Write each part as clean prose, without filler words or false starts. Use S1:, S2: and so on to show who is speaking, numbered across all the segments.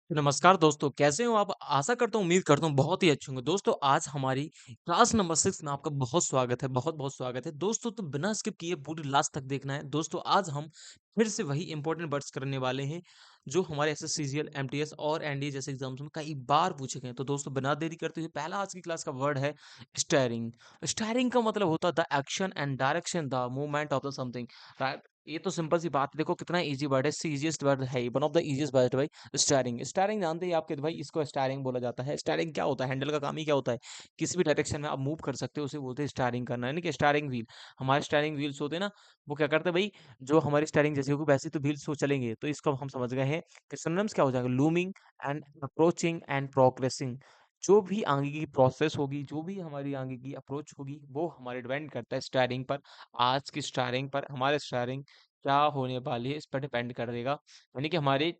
S1: नमस्कार दोस्तों, कैसे हो आप? आशा करता हूँ, उम्मीद करता हूँ बहुत ही अच्छे होंगे। दोस्तों आज हमारी क्लास नंबर 6 में आपका बहुत स्वागत है, बहुत-बहुत स्वागत है। दोस्तों तो बिना स्किप किए पूरी लास्ट तक देखना है। दोस्तों आज हम फिर से वही इंपॉर्टेंट वर्ड्स करने वाले हैं, जो हमारे एसएससीजीएल, एमटीएस और एनडीए जैसे एग्ज़ाम्स में कई बार पूछे गए हैं। तो दोस्तों बिना देरी करते हुए पहला आज की क्लास का वर्ड है स्टीयरिंग। स्टीयरिंग का मतलब होता है the action and direction, the movement of the something, right? ये तो सिंपल सी बात है, देखो कितना ईज़ी वर्ड है, ईज़ीएस्ट वर्ड है ये, one of the easiest word है भाई। स्टीयरिंग स्टीयरिंग जानते ही आपके भाई, इसको स्टीयरिंग बोला जाता है। स्टीयरिंग क्या होता है? हैंडल का काम ही क्या होता है? किसी भी डायरेक्शन में आप मूव कर सकते हो, उसे बोलते हैं स्टीयरिंग करना, यानी कि स्टीयरिंग व्हील। हमारे स्टीयरिंग व्हील्स होते हैं ना, वो क्या करते हैं भाई, जो हमारी स्टीयरिंग जैसी होगी वैसी तो व्हील्स वो चलेंगे। तो इसको हम समझ गए हैं कि सिनोनिम्स क्या हो जाएगा, looming and approaching and progressing. जो भी आगे की प्रोसेस होगी, जो भी हमारी आगे की अप्रोच होगी, वो हमारे डिपेंड करता है स्टीयरिंग पर। आज की स्टीयरिंग पर, हमारे स्टीयरिंग क्या होने वाली है, इस पर डिपेंड करेगा, यानी कि हमारी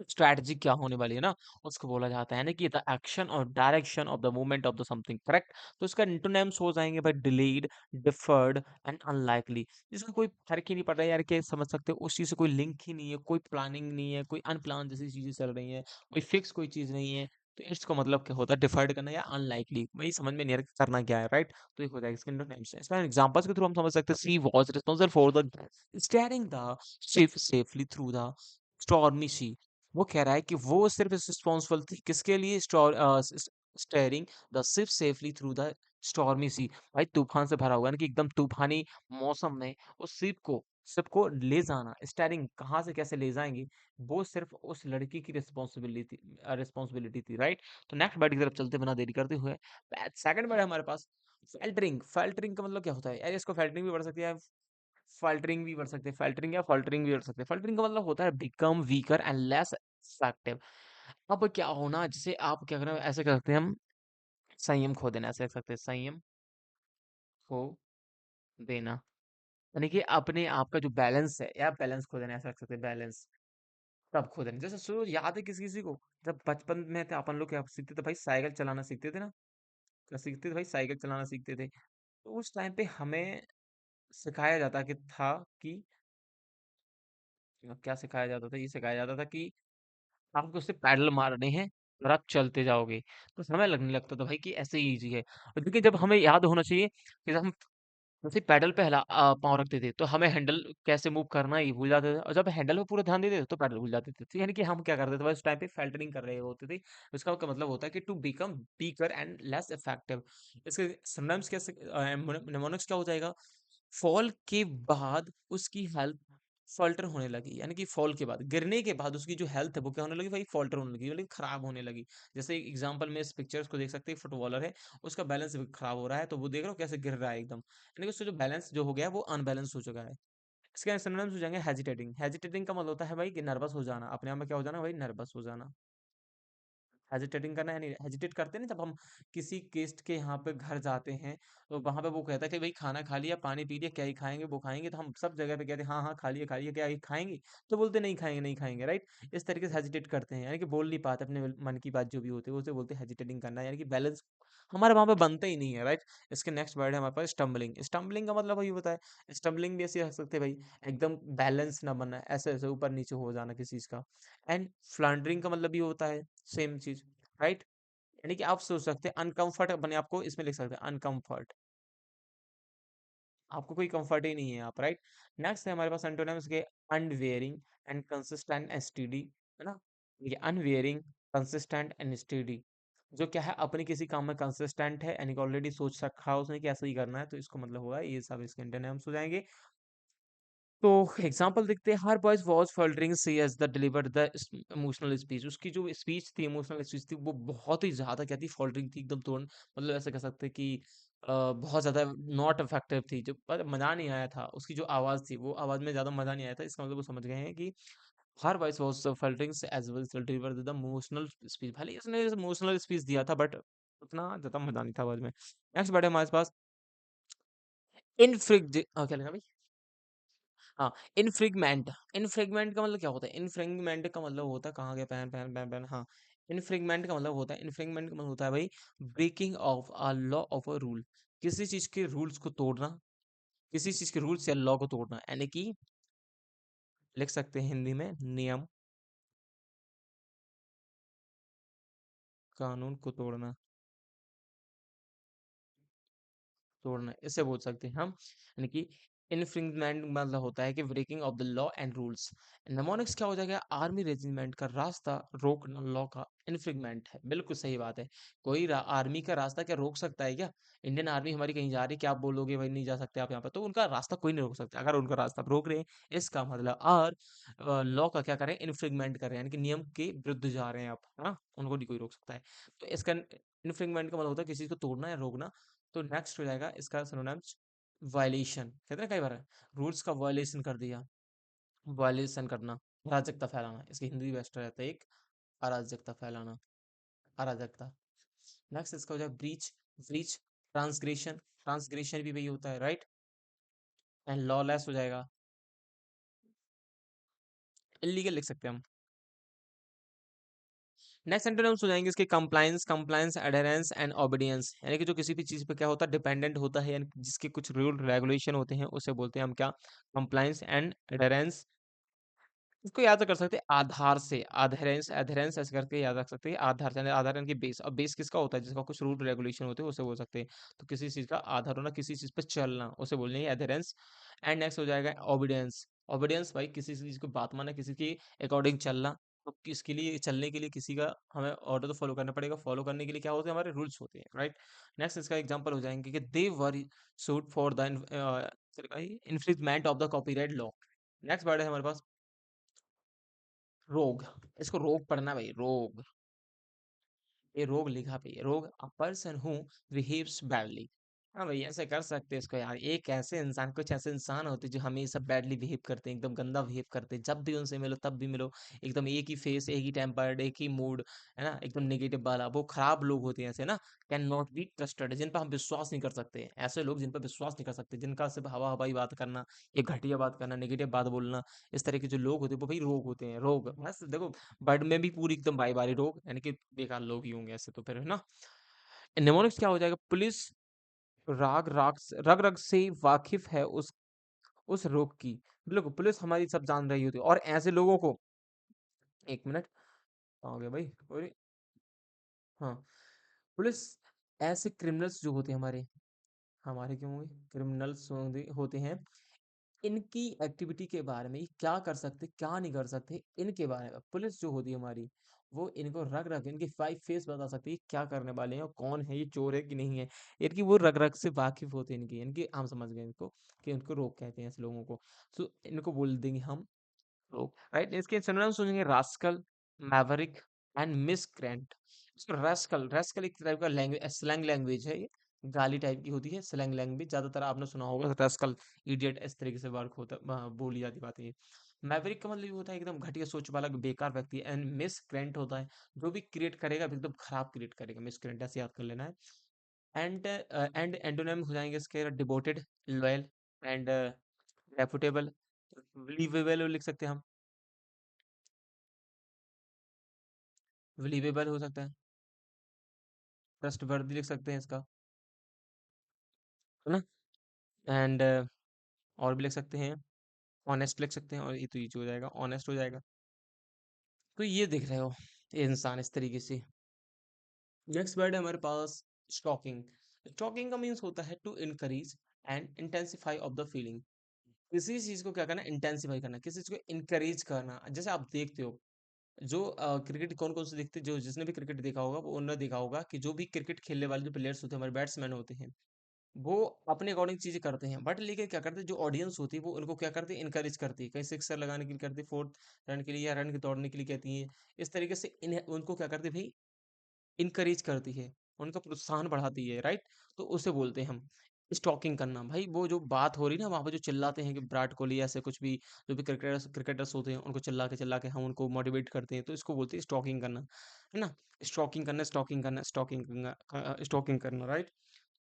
S1: स्ट्रैटेजी क्या होने वाली है ना, उसको बोला जाता है ना कि द एक्शन और direction of the movement of the something, correct? तो इसका इंटोनिम्स हो जाएंगे भाई डिलेड, डिफर्ड एंड अनलाइकली। इसका कोई फर्क ही नहीं पड़ रहा है यार, कि समझ सकते हो उस चीज से कोई लिंक ही नहीं है, कोई प्लानिंग नहीं है, कोई अनप्लान जैसी चीजें चल रही हैं, कोई फिक्स कोई चीज नहीं है। तो इसका मतलब क्या होता है, डिफर्ड करना या अनलाइकली। वही समझ में नहीं आ रहा करना क्या है, राइट? तो ये हो जाएगा इसका इंटोनिम्स। इसका एग्जांपल्स के थ्रू हम समझ सकते हैं, she was responsible for the steering the ship safely through the stormy sea. वो कह रहा है कि वो सिर्फ रिस्पॉन्सिबल थी किसके लिए, steering the ship safely through the stormy sea. भाई तूफान से भरा हुआ है ना, कि एकदम तूफानी मौसम में उस शिप को ले जाना, स्टेयरिंग कहाँ से कैसे ले जाएंगे, वो सिर्फ उस लड़की की रिस्पॉन्सिबिलिटी थी, राइट? तो नेक्स्ट वर्ड की तरफ चलते बिना देरी करते हुए, सेकंड वर्ड है हमारे पास फेल्टरिंग। फेल्टरिंग का मतलब क्या होता है यार? इसको फेल्टरिंग भी पढ़ सकते हैं, फाल्टरिंग भी पढ़ सकते हैं, फाल्टरिंग या फाल्टरिंग भी पढ़ सकते हैं। फाल्टरिंग का मतलब होता है become weaker and less effective. अब क्या होना, जैसे आप क्या करना, ऐसे कर सकते हैं हम, संयम खो देना, ऐसे कर सकते हैं, संयम खो देना, यानी कि अपने आप का जो बैलेंस है, या बैलेंस खो देना, ऐसा रख सकते हैं, बैलेंस तब खो देना। जैसे शुरू याद है किसी किसी को, जब बचपन में थे अपन लोग, क्या सीखते थे भाई, साइकिल चलाना सीखते थे ना, क्या सीखते थे भाई, साइकिल चलाना सीखते थे। तो उस टाइम पे हमें सिखाया जाता कि था कि क्या सिखाया जाता था, ये सिखाया जाता था कि आपको उससे पैडल मारने हैं और आप चलते जाओगे। तो समय लगने लगता था भाई, कि ऐसे ही ईज़ी है। और देखिए जब हमें याद होना चाहिए कि जब हम जैसे पैडल पे पाँव रखते थे, तो हमें हैंडल कैसे मूव करना है ये भूल जाते थे, और जब हैंडल पे पूरा ध्यान देते थे तो पैडल भूल जाते थे। तो यानी कि हम क्या करते थे बस, उस टाइम पे फ़िल्टरिंग कर रहे होते थे। इसका क्या मतलब होता है कि to become weaker and less effective. इसके सिनोनिम्स कैसे, निमोनिक्स क्या हो जाएगा, फॉल के बाद उसकी हेल्थ फ़ॉल्टर होने लगी, यानी कि फ़ॉल के बाद, गिरने के बाद उसकी जो हेल्थ है वो क्या होने लगी भाई, फ़ॉल्टर होने लगी, मतलब खराब होने लगी। जैसे एग्ज़ाम्पल में इस पिक्चर्स को देख सकते हैं, फुटबॉलर है, उसका बैलेंस भी खराब हो रहा है, तो वो देख रहे हो कैसे गिर रहा है एकदम। यानी कि उसका जो बैलेंस जो हो गया है वो अनबैलेंस हो चुका है। इसके सिनोनिम्स हो जाएँगे हेजिटेटिंग। हेजिटेटिंग का मतलब होता है भाई कि नर्वस हो जाना, अपने आप में क्या हो जाना भाई, नर्वस हो जाना। हेजिटेटिंग करना, यानी हेजिटेट करते हैं ना, जब हम किसी गेस्ट के यहाँ पे घर जाते हैं, तो वहाँ पे वो कहता है कि भाई खाना खा लिया, पानी पी लिया, क्या ही खाएँगे, वो खाएँगे, तो हम सब जगह पे कहते हैं हाँ, हाँ, खा लिया, क्या ही खाएँगे? तो बोलते नहीं खाएँगे, नहीं खाएँगे, राइट? इस तरीके से हेजिटेट करते हैं, यानी कि बोल नहीं पाते अपने मन की बात जो भी होती है, उसे बोलते हैं हेजिटेटिंग करना, यानी कि बैलेंस हमारे वहाँ पे बनता ही नहीं है, राइट? इसके नेक्स्ट वर्ड है हमारे पास स्टम्बलिंग। स्टम्बलिंग का मतलब वही होता है, स्टम्बलिंग भी ऐसे रख सकते हैं भाई, एकदम बैलेंस ना बनना, ऐसे-ऐसे ऊपर-नीचे हो जाना किसी चीज़ का। एंड फ्लांडरिंग का मतलब भी होता है सेम चीज़, राइट? यानी कि आप सोच सकते हैं अनकंफर्ट, अपने आप को इसमें लिख सकते हैं अनकंफर्ट, आपको कोई कंफर्ट ही नहीं है आप, राइट? नेक्स्ट है हमारे पास एंटोनिम्स के, unwearying and consistent and steady, है ना? ये अनवेयरिंग, कंसिस्टेंट एंड स्टेडी, जो क्या है, अपने किसी काम में कंसिस्टेंट है, यानी कि ऑलरेडी सोच रखा है उसने कि ऐसा ही करना है, तो इसको मतलब होगा, ये सब इसके एंटोनिम्स हो जाएंगे। तो एग्जांपल देखते हैं, her voice was faltering she as the delivered the emotional speech. उसकी जो स्पीच थी, इमोशनल स्पीच थी, वो बहुत ही ज्यादा क्या थी, फॉल्टरिंग थी, एकदम तोड़, मतलब ऐसे कह सकते हैं कि बहुत ज्यादा नॉट इफेक्टिव थी, जो पर मजा नहीं आया था, उसकी जो आवाज थी वो आवाज में ज्यादा मजा नहीं आया था। इसका मतलब वो समझ गए हैं कि her voice was faltering as well deliver the emotional speech, भले ही उसने इमोशनल स्पीच दिया था, बट उतना ज्यादा मजा नहीं था आवाज में। नेक्स्ट वर्ड है हमारे पास इनफ्रिज, क्या लिखा भाई, हाँ, इन्फ्रिगमेंट। इन्फ्रिगमेंट का मतलब क्या होता है? इन्फ्रिगमेंट का मतलब होता है, कहाँ गया पेन पेन पेन पेन, हाँ। इन्फ्रिगमेंट का मतलब होता है, इन्फ्रिगमेंट का मतलब होता है भाई, breaking of a law of a rule. किसी चीज के रूल्स को तोड़ना, किसी चीज के रूल्स या लॉ को तोड़ना, यानी कि लिख सकते हैं हिंदी में नियम, कानून को तोड़ना, तोड़ना इसे बोल सकते हैं हम। यानी कि इन्फ्रिंजमेंट मतलब होता है कि breaking of the law and rules. Mnemonics क्या हो जाएगा? आर्मी रेजिमेंट का रास्ता रोकना लॉ का इन्फ्रिंजमेंट है। बिल्कुल सही बात है। कोई आर्मी का रास्ता क्या रोक सकता है क्या? इंडियन आर्मी हमारी कहीं जा रही है, क्या आप बोलोगे भाई नहीं जा सकते आप यहाँ पर? तो उनका रास्ता कोई नहीं रोक सकता। अगर उनका रास्ता आप रोक रहे हैं, इसका मतलब और लॉ का क्या कर रहे हैं? इन्फ्रिंजमेंट कर रहे हैं, यानी कि नियम के विरुद्ध जा रहे हैं आप, है ना? उनको नहीं कोई रोक सकता है। तो इसका इन्फ्रिंजमेंट का मतलब होता है किसी को तोड़ना या रोकना। तो नेक्स्ट हो जाएगा इसका सिनोनिम्स वायलेशन। कहते हैं ना कई बार रूल्स का वायलेशन कर दिया, वायलेशन करना, अराजकता फैलाना। इसकी हिंदी बेस्ट रहता है एक, अराजकता फैलाना, अराजकता। नेक्स्ट इसका हो जाएगा ब्रीच, ब्रीच, ट्रांसग्रेशन, ट्रांसग्रेशन भी वही होता है, राइट? एंड लॉलेस हो जाएगा, इलीगल लिख सकते हैं हम। नेक्स्ट एंटोनिम्स हो जाएंगे इसके compliance, compliance, adherence and obedience. यानी कि जो किसी भी चीज पे क्या होता है? डिपेंडेंट होता है, यानी जिसके कुछ रूल रेगुलेशन होते हैं, उसे बोलते हैं हम क्या? Compliance and adherence. इसको याद कर सकते हैं आधार से, अधेरेंस, अधेरेंस ऐसे करके याद रख सकते हैं। आधार यानी आधार यानी कि बेस। अब बेस किसका होता है? जिसका कुछ रूल रेगुलेशन होते हैं, उसे बोल सकते हैं। तो किसी चीज का आधार होना, किसी चीज पे चलना, उसे बोलने अधेरेंस। एंड नेक्स्ट हो जाएगा ओबीडियंस। ओबीडियंस भाई किसी चीज को बात मानना, किसी के अकॉर्डिंग चलना। तो किसके लिए चलने के लिए किसी का हमें ऑर्डर तो फॉलो करना पड़ेगा। फॉलो करने के लिए क्या होते हैं? हमारे रूल्स होते हैं, राइट? नेक्स्ट इसका एग्जांपल हो जाएंगे कि they were sued for the infringement of the copyright law. Next word है हमारे पास रोग। इसको रोग पढ़ना भाई, रोग। ये रोग लिखा पे, रोग a person who behaves badly. हाँ भाई ऐसे कर सकते हैं इसको यार। एक ऐसे इंसान, कुछ ऐसे इंसान होते हैं जो हमेशा बैडली बिहेव करते हैं, एकदम गंदा बिहेव करते हैं। जब भी उनसे मिलो तब भी मिलो एकदम एक ही फेस, एक ही टेम्पर्ड, एक ही मूड, है ना? एकदम नेगेटिव वाला। वो खराब लोग होते हैं ऐसे ना, कैन नॉट बी ट्रस्टेड, जिन पर हम विश्वास नहीं कर सकते। ऐसे लोग जिन पर विश्वास नहीं कर सकते, जिनका सिर्फ हवा हवाई बात करना, ये घटिया बात करना, नेगेटिव बात बोलना, इस तरह के जो लोग होते हैं वो भाई रोग होते हैं। रोग बस देखो, बर्ड में भी पूरी एकदम भाई बारी रोग, यानी कि बेकार लोग ही होंगे ऐसे तो फिर, है ना? निमोनिक्स क्या हो जाएगा? पुलिस राग राग रग रग से वाकिफ है उस रोग की। बिल्कुल पुलिस हमारी सब जान रही होती है, और ऐसे लोगों को, एक मिनट, कहाँ हो गया भाई? अरे हाँ, पुलिस ऐसे क्रिमिनल्स जो होते हैं हमारे, हमारे क्यों हुए क्रिमिनल्स होते हैं, इनकी एक्टिविटी के बारे में, ये क्या कर सकते क्या नहीं कर सकते, इनके बारे में पुलिस जो होती है हमारी, वो इनको रग रग इनके फाइव फेस बता सकती है क्या करने वाले हैं और कौन है, ये चोर है कि नहीं है। इनकी वो रग रग से वाकिफ होते हैं, इनकी इनकी हम समझ गए इनको कि इनको रोग कहते हैं ऐसे लोगों को। तो इनको बोल देंगे हम लोग, राइट? इसके सिनोनिम्स सुनेंगे रास्कल, मैवरिक एंड मिसक्रेंट। इसको रास्कल, रास्कल एक टाइप का लैंग्वेज, स्लैंग लैंग्वेज है ये, गाली टाइप की होती है स्लैंग लैंग्वेज। ज्यादातर आपने सुना होगा रास्कल, इडियट, इस तरीके से वर्क होता बोली जाती बात है ये। मैवरिक का मतलब ये होता है एकदम घटिया सोच वाला बेकार व्यक्ति। एंड मिसक्रेंट होता है जो भी क्रिएट करेगा एकदम खराब क्रिएट करेगा। मिसक्रेंट ऐसे याद कर लेना है। एंड एंटोनिम हो जाएंगे इसके devoted, loyal and reputable, believable लिख सकते हैं हम, बिलीवेबल हो सकता है, ट्रस्टवर्दी लिख सकते हैं इसका, है ना? एंड और भी लिख सकते हैं, ऑनेस्ट लिख सकते हैं, और ये तो ईजी हो जाएगा, ऑनेस्ट हो जाएगा। तो ये देख रहे हो ये इंसान इस तरीके से। नेक्स्ट वर्ड है हमारे पास स्टॉकिंग। स्टॉकिंग का मीन्स होता है to increase and intensify of the feeling. किसी चीज को क्या करना? इंटेंसिफाई करना, किसी चीज को इनकरेज करना। जैसे आप देखते हो जो क्रिकेट कौन कौन से देखते, जो जिसने भी क्रिकेट देखा होगा वो उन्होंने देखा होगा कि जो भी क्रिकेट खेलने वाले जो प्लेयर्स होते हैं, हमारे बैट्समैन होते हैं, वो अपने अकॉर्डिंग चीजें करते हैं। बट लेकिन क्या करते हैं, जो ऑडियंस होती है वो उनको क्या करती है? इनकरेज करती है। कहीं सिक्सर लगाने के लिए करती है, फोर्थ रन के लिए या रन के दौड़ने के लिए कहती है। इस तरीके से इन्हें उनको क्या करती है भाई? इनकरेज करती है, उनका प्रोत्साहन बढ़ाती है, राइट? तो उसे बोलते हैं हम स्टॉकिंग करना। भाई वो जो बात हो रही ना वहां पे, जो चिल्लाते हैं कि विराट कोहली ऐसे कुछ भी, जो भी क्रिकेटर्स क्रिकेटर्स होते हैं उनको चिल्ला के हम उनको मोटिवेट करते हैं, तो इसको बोलते हैं स्टॉकिंग करना, है ना? स्टॉकिंग करना, स्टॉकिंग करना, स्टॉकिंग करना, स्टॉकिंग करना, राइट?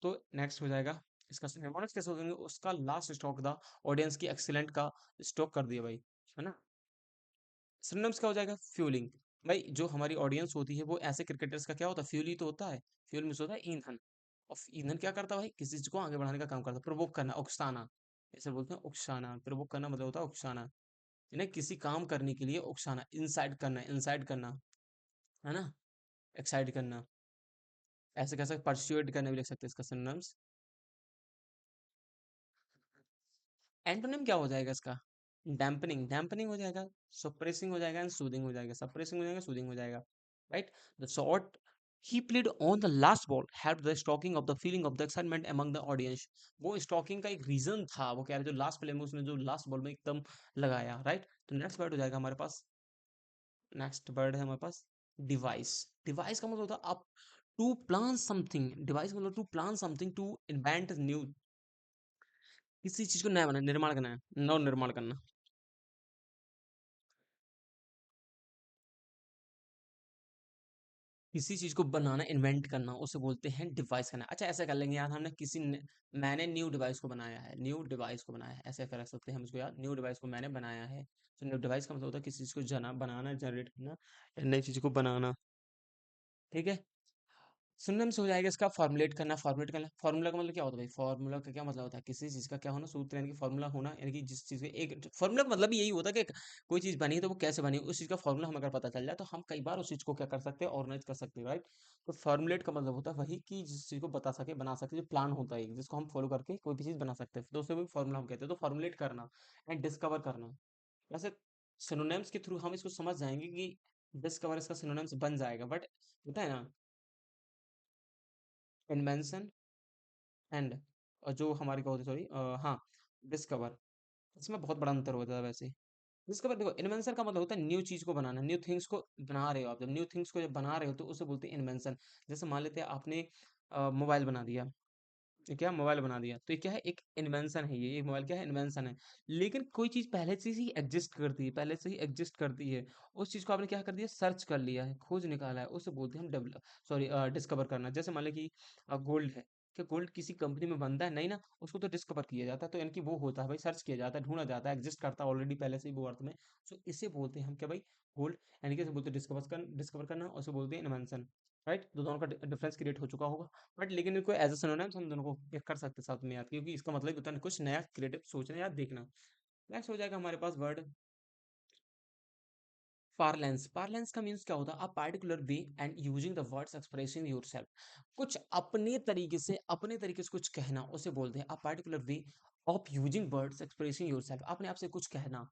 S1: तो नेक्स्ट हो जाएगा इसका सिनेमोनिक्स कैसे होंगे? उसका लास्ट स्टॉक था ऑडियंस की एक्सीलेंट का स्टॉक कर दिया भाई, है ना? सिनोनिम्स क्या हो जाएगा? फ्यूलिंग। भाई जो हमारी ऑडियंस होती है वो ऐसे क्रिकेटर्स का क्या होता है? फ्यूल ही तो होता है। फ्यूल मीन्स होता है ईंधन। और ईंधन क्या करता है भाई? किसी चीज को आगे बढ़ाने का काम करता है, प्रोवोक करना, उकसाना। ऐसे बोलते हैं उकसाना, प्रोवोक करना मतलब होता है उकसाना, इन्हें किसी काम करने के लिए उकसाना, इंसाइट करना, इंसाइट करना, है ना? एक्साइट करना, ऐसे कैसे परस्यूएट करना भी लिख सकते हैं इसका सिनोनिम्स। एंटोनिम क्या हो जाएगा इसका? डैम्पनिंग, डैम्पनिंग हो जाएगा, सप्रेसिंग हो जाएगा एंड सूदिंग हो जाएगा, सप्रेसिंग हो जाएगा, सूदिंग हो जाएगा, right. The shot he played on the last ball helped the stalking of the feeling of the excitement among the audience। वो स्टॉकिंग का एक रीजन था, वो कह रहे जो लास्ट प्ले में उसने जो लास्ट बॉल में एकदम लगाया, राइट। तो नेक्स्ट वर्ड हो जाएगा हमारे पास, नेक्स्ट वर्ड है हमारे पास डिवाइस। डिवाइस का मतलब होता है आप टू प्लान समथिंग, डिवाइस का मतलब to plan something, to invent new, किसी चीज को नया बनाना, निर्माण करना है, नव निर्माण करना, किसी चीज को बनाना, इन्वेंट करना, उसे बोलते हैं डिवाइस करना। अच्छा ऐसा कर लेंगे यार, हमने मैंने न्यू डिवाइस को बनाया है, न्यू डिवाइस को बनाया है, ऐसे कर सकते हैं हम इसको यार, न्यू डिवाइस को मैंने बनाया है। तो न्यू डिवाइस का मतलब होता है किसी चीज को जना बनाना, जनरेट करना, नई चीज को बनाना, ठीक है। सिनोनिम्स हो जाएगा इसका फॉर्मुलेट करना, फॉर्मुलेट करना, फॉर्मूला का मतलब क्या होता है भाई, फॉर्मूला का क्या मतलब होता है, किसी चीज का क्या होना, सूत्र यानी कि फॉर्मूला होना, यानी कि जिस चीज का एक फॉर्मूला का मतलब यही होता है कि कोई चीज बनी है तो वो कैसे बनी, उस चीज का फॉर्मूला हमें अगर पता चल जाए तो हम कई बार उस चीज को क्या कर सकते हैं, ऑर्गेनाइज कर सकते हैं, राइट। तो फॉर्मुलेट का मतलब होता है वही कि जिस चीज को बता सके, बना सके, जो प्लान होता है जिसको हम फॉलो करके कोई भी चीज बना सकते हैं, तो उसे भी फॉर्मूला हम कहते हैं। तो फॉर्मुलेट करना एंड डिस्कवर करना, वैसे सिनोनिम्स के थ्रू हम इसको समझ जाएंगे कि डिस्कवर इसका सिनोनिम्स बन जाएगा, बट होता है ना, इन्वेंशन एंड जो हमारी क्या होती है, सॉरी, हाँ, डिस्कवर, इसमें बहुत बड़ा अंतर होता है वैसे। डिस्कवर देखो, इन्वेंशन का मतलब होता है न्यू चीज को बनाना, न्यू थिंग्स को बना रहे हो आप, जब न्यू थिंग्स को जब बना रहे हो तो उसे बोलते हैं इन्वेंशन। जैसे मान लेते हैं आपने मोबाइल बना दिया, ये क्या मोबाइल बना दिया, तो ये क्या है, एक इन्वेंशन है, ये मोबाइल क्या है, इन्वेंशन है। लेकिन कोई चीज पहले से ही एग्जिस्ट करती है, पहले से ही एग्जिस्ट करती है, उस चीज को आपने क्या कर दिया, सर्च कर लिया है, खोज निकाला है, उसे बोलते हैं हम डेवलप, सॉरी, डिस्कवर करना। जैसे मान लें कि गोल्ड है, कि गोल्ड किसी कंपनी में बनता है नहीं ना, उसको तो डिस्कवर किया जाता है, तो यानी कि वो होता है भाई, सर्च किया जाता है, ढूंढा जाता है, एग्जिस्ट करता है ऑलरेडी पहले से ही वो अर्थ में। सो इसे बोलते हैं हम क्या भाई, गोल्ड, यानी कि इसे बोलते हैं डिस्कवर करना, और उसे बोलते हैं इन्वेंशन, राइट। तो दोनों का डिफरेंस क्रिएट हो चुका होगा, बट लेकिन इनको एज अ सिनोनिम्स हम दोनों को एक कर सकते हैं साथ में याद, क्योंकि इसका मतलब होता है कुछ नया क्रिएटिव सोचना या देखना। नेक्स्ट हो जाएगा हमारे पास वर्ड पार्लेंस। पार्लेंस का मीन्स क्या होता है, a particular way and using the words expressing yourself, कुछ अपने तरीके से कुछ कहना, उसे बोलते हैं a particular way of using words expressing yourself, अपने आप से कुछ कहना।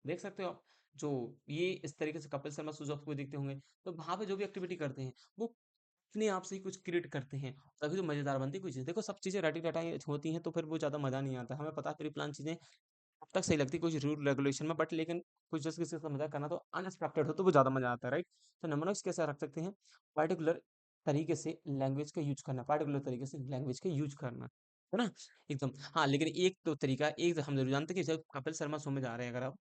S1: देख सकते हो आप, जो ये इस तरीके से कपिल शर्मा शोज आपको देखते होंगे, तो वहां पे जो भी एक्टिविटी करते हैं वो अपने आप से ही कुछ क्रिएट करते हैं, तभी तो मजेदार बनती है कोई चीज। देखो सब चीजें रटी रटाई होती हैं तो फिर वो ज्यादा मजा नहीं आता, हमें पता है प्री प्लान चीजें अब तक सही लगती है कुछ रूल रेगुलेशन में, बट लेकिन कुछ जैसे किसी का मजाक करना तो अनएक्सपेक्टेड हो तो वो ज्यादा मजा आता है, राइट। तो नंबर कैसे रख सकते हैं, पार्टिकुलर तरीके से लैंग्वेज का यूज करना, पार्टिकुलर तरीके से लैंग्वेज का यूज करना, है ना, एकदम। हाँ लेकिन एक तो तरीका, एक हम जरूर जानते हैं कि जब कपिल शर्मा शो में जा रहे हैं अगर आप,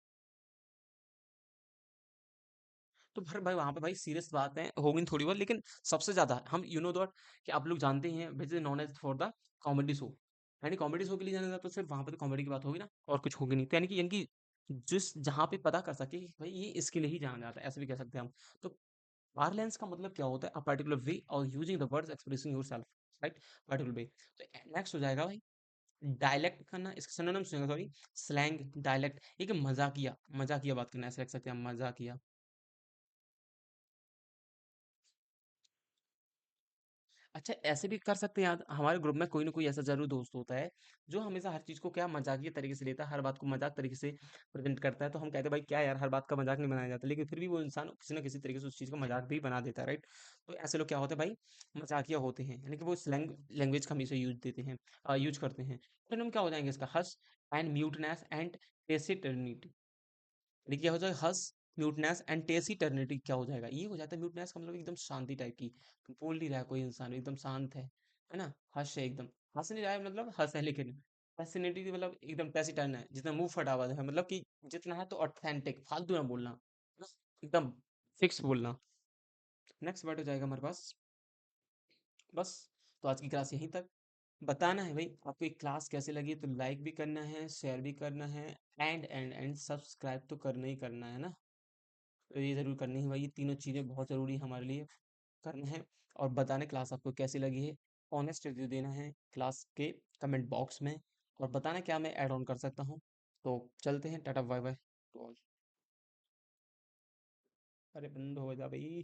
S1: तो फिर भाई वहाँ पे भाई सीरियस बातें होगी थोड़ी बहुत, लेकिन सबसे ज्यादा हम यू नो दैट कि आप लोग जानते हैं which is known as for the comedy show, यानी कॉमेडी शो के लिए जाना जाता, तो सिर्फ वहां पे तो कॉमेडी की बात होगी ना, और कुछ होगी नहीं, तो यानी कि जिस जहाँ पे पता कर सके कि भाई ये इसके लिए ही जाना जाता है, ऐसे भी कह सकते हैं हम। तो पार्लेंस का मतलब क्या होता है, अ पर्टिकुलर वे और using the words expressing yourself, right, particular way. तो नेक्स्ट हो जाएगा भाई डायलेक्ट करना, इसका सिनोनिम सुनेगा, सॉरी, स्लैंग, डायलेक्ट, एक मजाकिया, मजाकिया बात करना, ऐसे रख सकते हैं हम, मजाकिया। अच्छा ऐसे भी कर सकते हैं यार, हमारे ग्रुप में कोई ना कोई ऐसा जरूर दोस्त होता है जो हमेशा हर चीज को क्या मजाकिया तरीके से लेता है, हर बात को मजाक तरीके से प्रेजेंट करता है, तो हम कहते हैं भाई क्या यार, हर बात का मजाक नहीं बनाया जाता, लेकिन फिर भी वो इंसान किसी ना किसी तरीके से उस चीज को मजाक भी बना देता है, राइट। तो ऐसे लोग क्या होते हैं भाई, मजाकिया होते हैं, यानी कि वो स्लैंग लैंग्वेज का हमेशा यूज देते हैं, यूज करते हैं। फिर हम क्या हो जाएंगे इसका, हस एंड म्यूटनेस एंड टेसिटर्निटी, देखिए क्या हो जाएगा, हस, म्यूटनेस एंड टेसिटर्निटी क्या हो जाएगा, ये हो जाता है म्यूटनेस का मतलब एकदम शांति टाइप की, बोल नहीं रहा है कोई इंसान, एकदम शांत है ना, हश है एकदम, हंस नहीं रहा है मतलब हंस है, लेकिन टेसिनिटी मतलब एकदम टेसिटर्न है, जितना मुंह फटा हुआ है, मतलब कि जितना है तो ऑथेंटिक, फालतू ना बोलना, है ना? एकदम फिक्स बोलना। नेक्स्ट वर्ड हो जाएगा हमारे पास, बस। तो आज की क्लास यहीं तक। बताना है भाई आपको एक क्लास कैसे लगी, तो लाइक भी करना है, शेयर भी करना है, एंड सब्सक्राइब तो करना ही करना है ना, तो ये ज़रूर करनी है भाई, ये तीनों चीज़ें बहुत ज़रूरी है हमारे लिए करना है। और बताना क्लास आपको कैसी लगी है, ऑनेस्ट रिव्यू देना है क्लास के कमेंट बॉक्स में, और बताना क्या मैं ऐड ऑन कर सकता हूँ। तो चलते हैं, tata bye bye to all. अरे बंद हो जा भाई।